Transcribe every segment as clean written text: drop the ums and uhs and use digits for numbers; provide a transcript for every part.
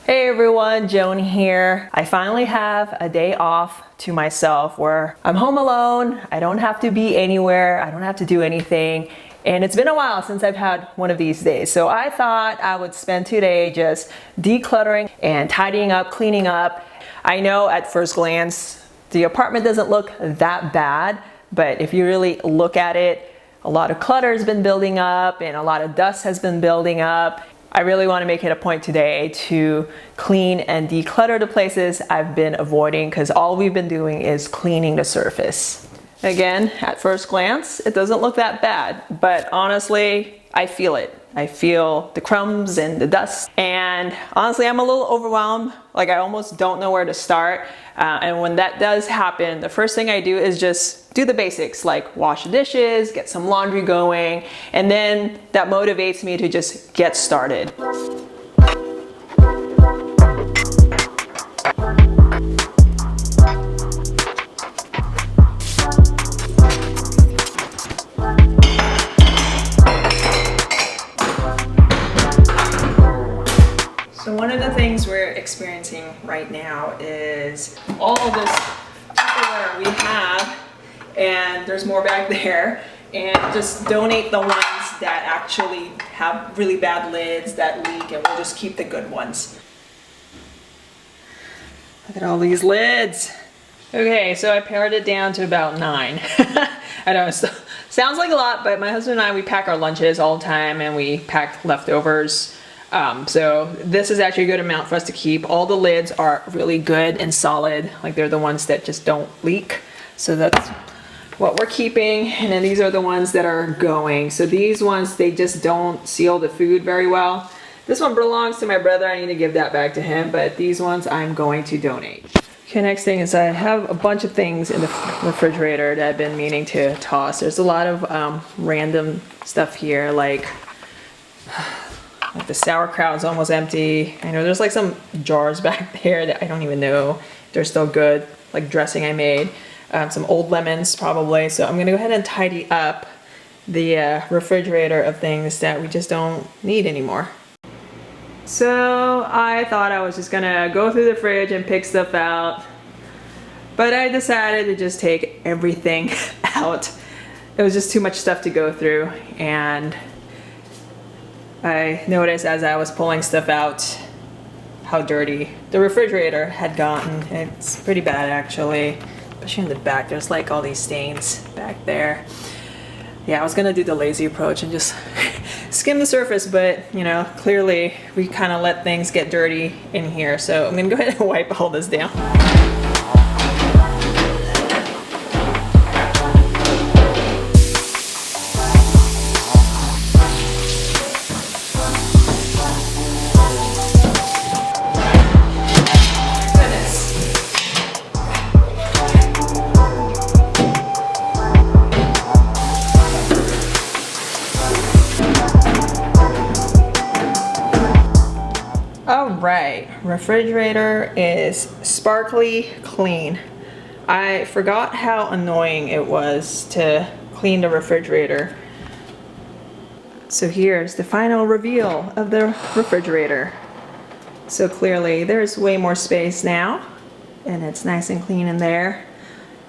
Hey everyone, Joan here. I finally have a day off to myself where I'm home alone. I don't have to be anywhere. I don't have to do anything. And it's been a while since I've had one of these days. So I thought I would spend today just decluttering and tidying up, cleaning up. I know at first glance, the apartment doesn't look that bad, but if you really look at it, a lot of clutter has been building up and a lot of dust has been building up. I really want to make it a point today to clean and declutter the places I've been avoiding because all we've been doing is cleaning the surface. Again, at first glance, it doesn't look that bad, but honestly, I feel it. I feel the crumbs and the dust, and honestly, I'm a little overwhelmed. Like I almost don't know where to start. And when that does happen, the first thing I do is just do the basics, like wash the dishes, get some laundry going, and then that motivates me to just get started. So one of the things we're experiencing right now is all of this Tupperware we have, and there's more back there, and just donate the ones that actually have really bad lids that leak, and we'll just keep the good ones. Look at all these lids. Okay, so I pared it down to about 9. I know it sounds like a lot, but my husband and I, we pack our lunches all the time and we pack leftovers. So this is actually a good amount for us to keep. All the lids are really good and solid, like they're the ones that just don't leak. So that's what we're keeping. And then these are the ones that are going. So these ones, they just don't seal the food very well. This one belongs to my brother. I need to give that back to him, but these ones I'm going to donate. Okay, next thing is I have a bunch of things in the refrigerator that I've been meaning to toss. There's a lot of random stuff here, like the sauerkraut's almost empty. I know there's like some jars back there that I don't even know they're still good, like dressing I made. Some old lemons probably. So I'm gonna go ahead and tidy up the refrigerator of things that we just don't need anymore. So I thought I was just gonna go through the fridge and pick stuff out, but I decided to just take everything out. It was just too much stuff to go through, and I noticed as I was pulling stuff out how dirty the refrigerator had gotten. It's pretty bad actually, especially in the back. There's like all these stains back there. Yeah, I was gonna do the lazy approach and just skim the surface, but you know, clearly we kind of let things get dirty in here. So I'm gonna go ahead and wipe all this down. Alright, refrigerator is sparkly clean. I forgot how annoying it was to clean the refrigerator. So here's the final reveal of the refrigerator. So clearly there's way more space now, and it's nice and clean in there.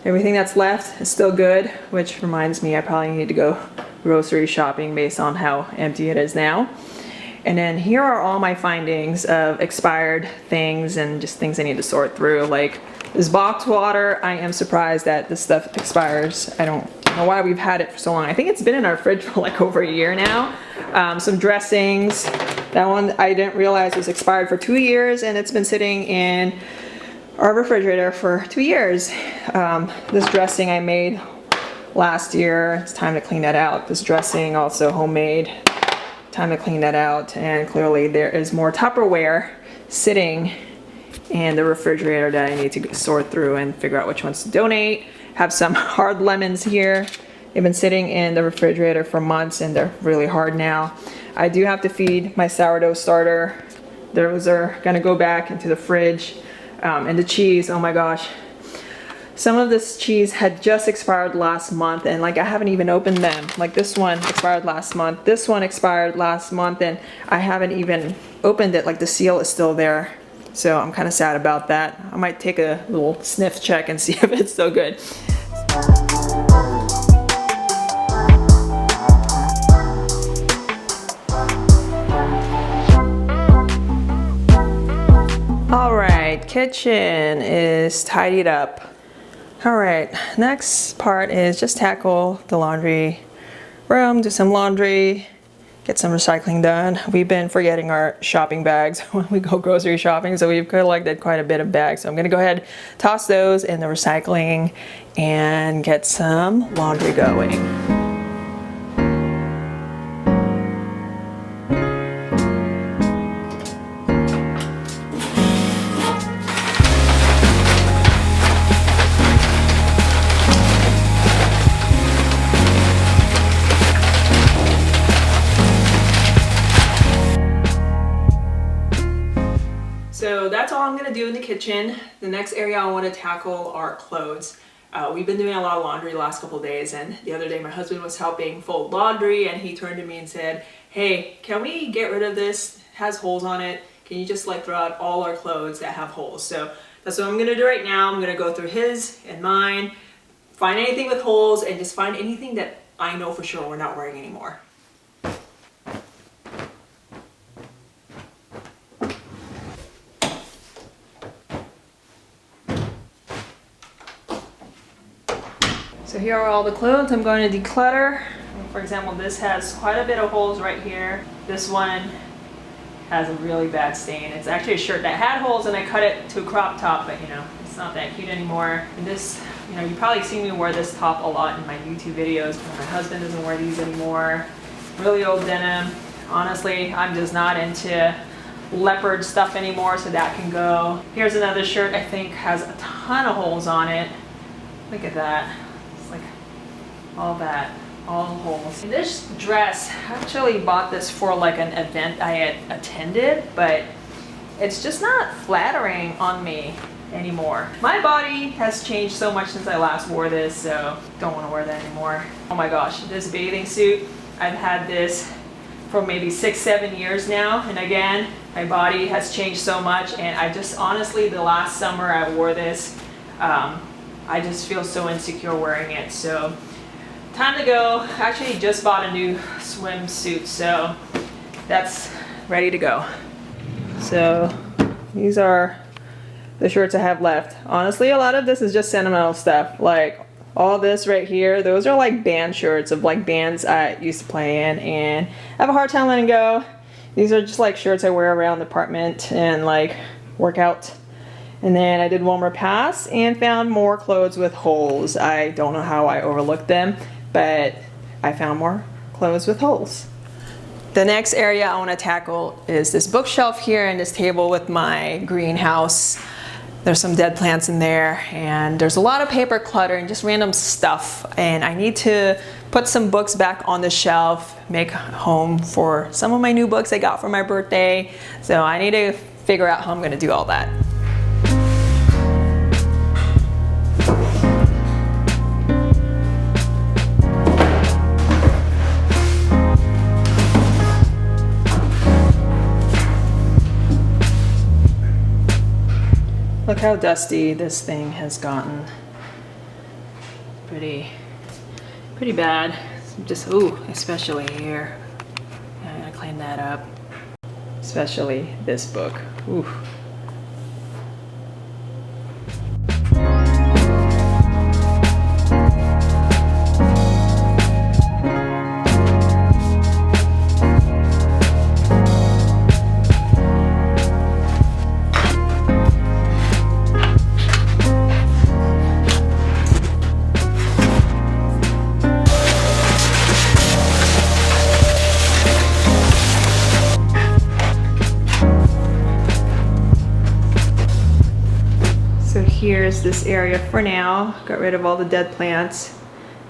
Everything that's left is still good, which reminds me I probably need to go grocery shopping based on how empty it is now. And then here are all my findings of expired things and just things I need to sort through. Like this box water, I am surprised that this stuff expires. I don't know why we've had it for so long. I think it's been in our fridge for like over a year now. Some dressings. That one I didn't realize was expired for 2 years, and it's been sitting in our refrigerator for 2 years. This dressing I made last year. It's time to clean that out. This dressing also homemade. Time to clean that out, and clearly there is more Tupperware sitting in the refrigerator that I need to sort through and figure out which ones to donate. Have some hard lemons here. They've been sitting in the refrigerator for months and they're really hard now. I do have to feed my sourdough starter. Those are gonna go back into the fridge. And the cheese, oh my gosh. Some of this cheese had just expired last month, and like I haven't even opened them. Like this one expired last month, this one expired last month, and I haven't even opened it. Like the seal is still there. So I'm kind of sad about that. I might take a little sniff check and see if it's still good. All right, kitchen is tidied up. All right, next part is just tackle the laundry room, do some laundry, get some recycling done. We've been forgetting our shopping bags when we go grocery shopping, so we've collected quite a bit of bags. So I'm gonna go ahead, toss those in the recycling and get some laundry going. So that's all I'm gonna do in the kitchen. The next area I want to tackle are clothes. We've been doing a lot of laundry the last couple of days, and the other day my husband was helping fold laundry and he turned to me and said, hey, can we get rid of this? It has holes on it. Can you just like throw out all our clothes that have holes? So that's what I'm gonna do right now. I'm gonna go through his and mine, find anything with holes, and just find anything that I know for sure we're not wearing anymore. So here are all the clothes I'm going to declutter. For example, this has quite a bit of holes right here. This one has a really bad stain. It's actually a shirt that had holes and I cut it to a crop top, but you know, it's not that cute anymore. And this, you know, you probably see me wear this top a lot in my YouTube videos. My husband doesn't wear these anymore. Really old denim. Honestly, I'm just not into leopard stuff anymore, so that can go. Here's another shirt I think has a ton of holes on it. Look at that. Like all that, all holes. And this dress, I actually bought this for like an event I had attended, but it's just not flattering on me anymore. My body has changed so much since I last wore this, so don't want to wear that anymore. Oh my gosh, this bathing suit, I've had this for maybe 6-7 years now, and again, my body has changed so much, and I just honestly, the last summer I wore this, I just feel so insecure wearing it, so time to go. Actually just bought a new swimsuit, so that's ready to go. So these are the shirts I have left. Honestly, a lot of this is just sentimental stuff. Like all this right here, those are like band shirts of like bands I used to play in, and I have a hard time letting go. These are just like shirts I wear around the apartment and like work out. And then I did one more pass and found more clothes with holes. I don't know how I overlooked them, but I found more clothes with holes. The next area I want to tackle is this bookshelf here and this table with my greenhouse. There's some dead plants in there, and there's a lot of paper clutter and just random stuff. And I need to put some books back on the shelf, make home for some of my new books I got for my birthday. So I need to figure out how I'm going to do all that. Look how dusty this thing has gotten. Pretty bad. Just, ooh, especially here. I'm gonna clean that up. Especially this book. Ooh. Here's this area for now. Got rid of all the dead plants.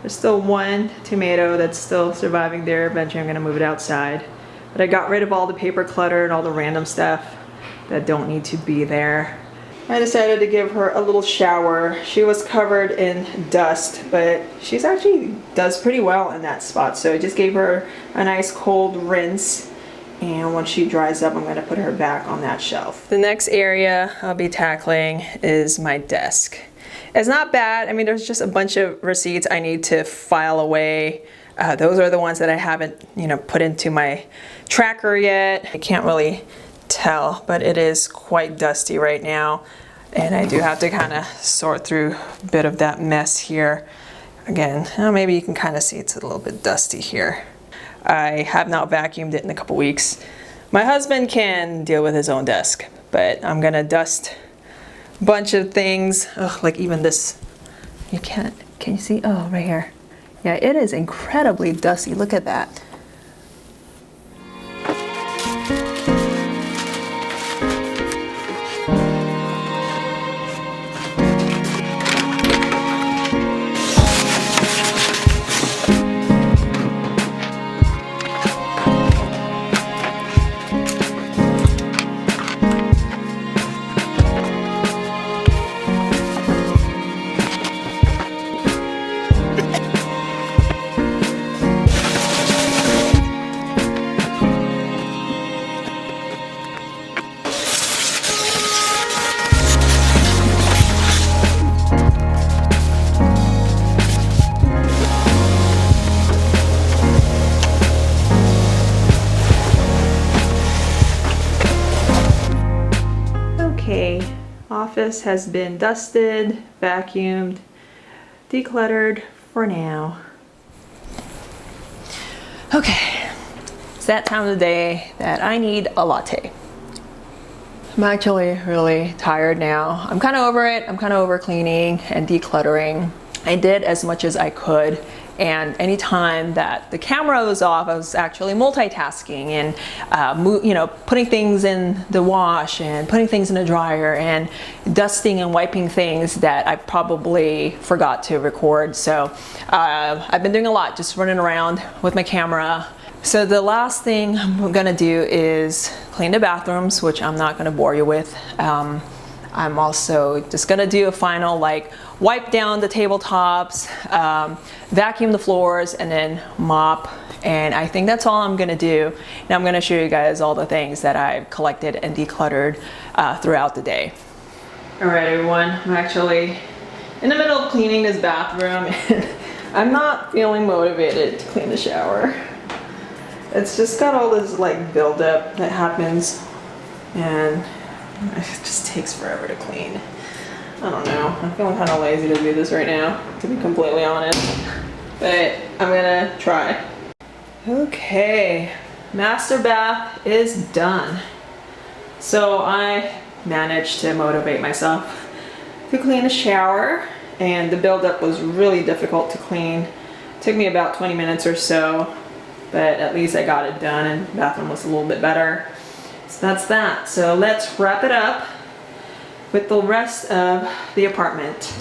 There's still one tomato that's still surviving there. Eventually I'm gonna move it outside. But I got rid of all the paper clutter and all the random stuff that don't need to be there. I decided to give her a little shower. She was covered in dust, but she's actually does pretty well in that spot. So I just gave her a nice cold rinse And once she dries up, I'm going to put her back on that shelf. The next area I'll be tackling is my desk. It's not bad. I mean, there's just a bunch of receipts I need to file away. Those are the ones that I haven't, put into my tracker yet. I can't really tell, but it is quite dusty right now. And I do have to kind of sort through a bit of that mess here. Again, maybe you can kind of see it's a little bit dusty here. I have not vacuumed it in a couple weeks. My husband can deal with his own desk, but I'm gonna dust a bunch of things. Ugh, like even this, can you see? Oh, right here. Yeah, it is incredibly dusty. Look at that. Office has been dusted, vacuumed, decluttered for now. Okay, it's that time of the day that I need a latte. I'm actually really tired now. I'm kind of over it. I'm kind of over cleaning and decluttering. I did as much as I could, and anytime that the camera was off, I was actually multitasking and putting things in the wash and putting things in the dryer and dusting and wiping things that I probably forgot to record. So I've been doing a lot, just running around with my camera. So the last thing I'm gonna do is clean the bathrooms, which I'm not gonna bore you with. I'm also just gonna do a final wipe down the tabletops, vacuum the floors, and then mop. And I think that's all I'm gonna do. Now I'm gonna show you guys all the things that I've collected and decluttered throughout the day. All right, everyone, I'm actually in the middle of cleaning this bathroom. I'm not feeling motivated to clean the shower. It's just got all this buildup that happens, and it just takes forever to clean. I don't know. I'm feeling kind of lazy to do this right now, to be completely honest. But I'm gonna try. Okay, master bath is done. So I managed to motivate myself to clean the shower, and the buildup was really difficult to clean. It took me about 20 minutes or so, but at least I got it done, and the bathroom was a little bit better. So that's that. So let's wrap it up with the rest of the apartment.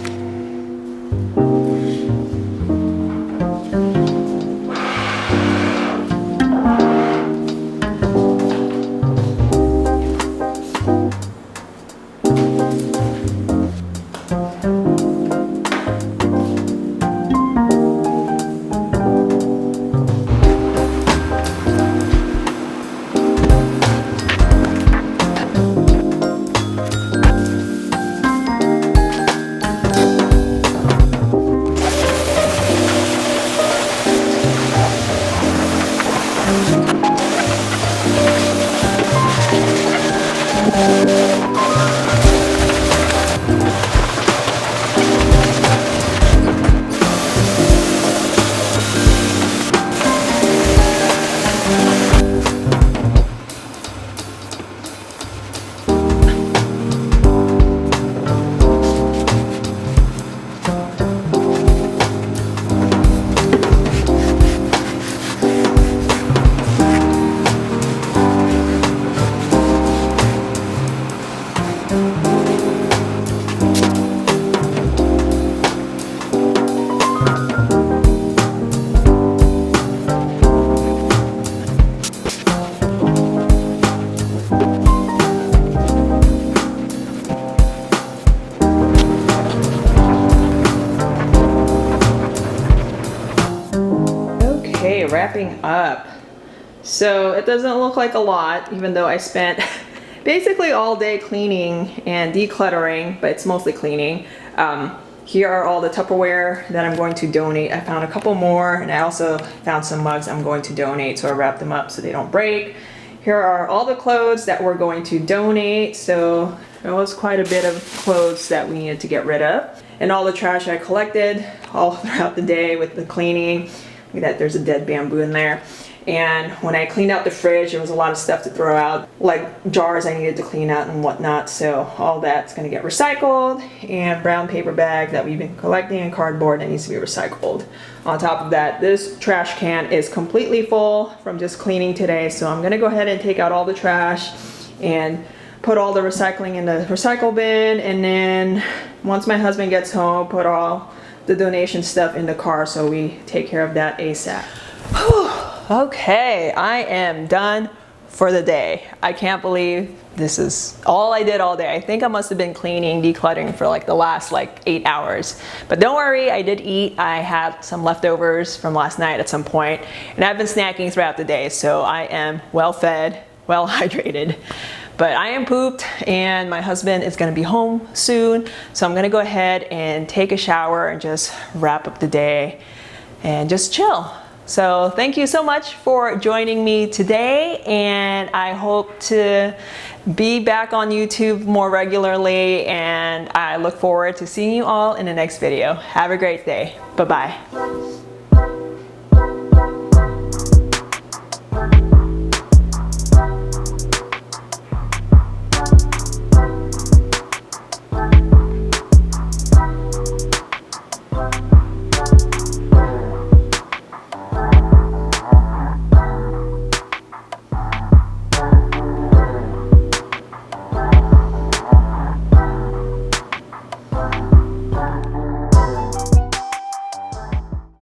Wrapping up. So it doesn't look like a lot, even though I spent basically all day cleaning and decluttering, but it's mostly cleaning. Here are all the Tupperware that I'm going to donate. I found a couple more, and I also found some mugs I'm going to donate, so I wrapped them up so they don't break. Here are all the clothes that we're going to donate, so there was quite a bit of clothes that we needed to get rid of. And all the trash I collected all throughout the day with the cleaning. Look at that, there's a dead bamboo in there. And when I cleaned out the fridge, there was a lot of stuff to throw out, like jars I needed to clean out and whatnot. So all that's gonna get recycled, and brown paper bag that we've been collecting, and cardboard that needs to be recycled. On top of that, this trash can is completely full from just cleaning today. So I'm gonna go ahead and take out all the trash and put all the recycling in the recycle bin. And then once my husband gets home, put all the donation stuff in the car so we take care of that ASAP. Okay, I am done for the day. I can't believe this is all I did all day. I think I must have been cleaning, decluttering for like the last 8 hours. But don't worry, I did eat. I had some leftovers from last night at some point, and I've been snacking throughout the day, so I am well fed, well hydrated. But I am pooped, and my husband is gonna be home soon, so I'm gonna go ahead and take a shower and just wrap up the day and just chill. So thank you so much for joining me today, and I hope to be back on YouTube more regularly, and I look forward to seeing you all in the next video. Have a great day. Bye-bye.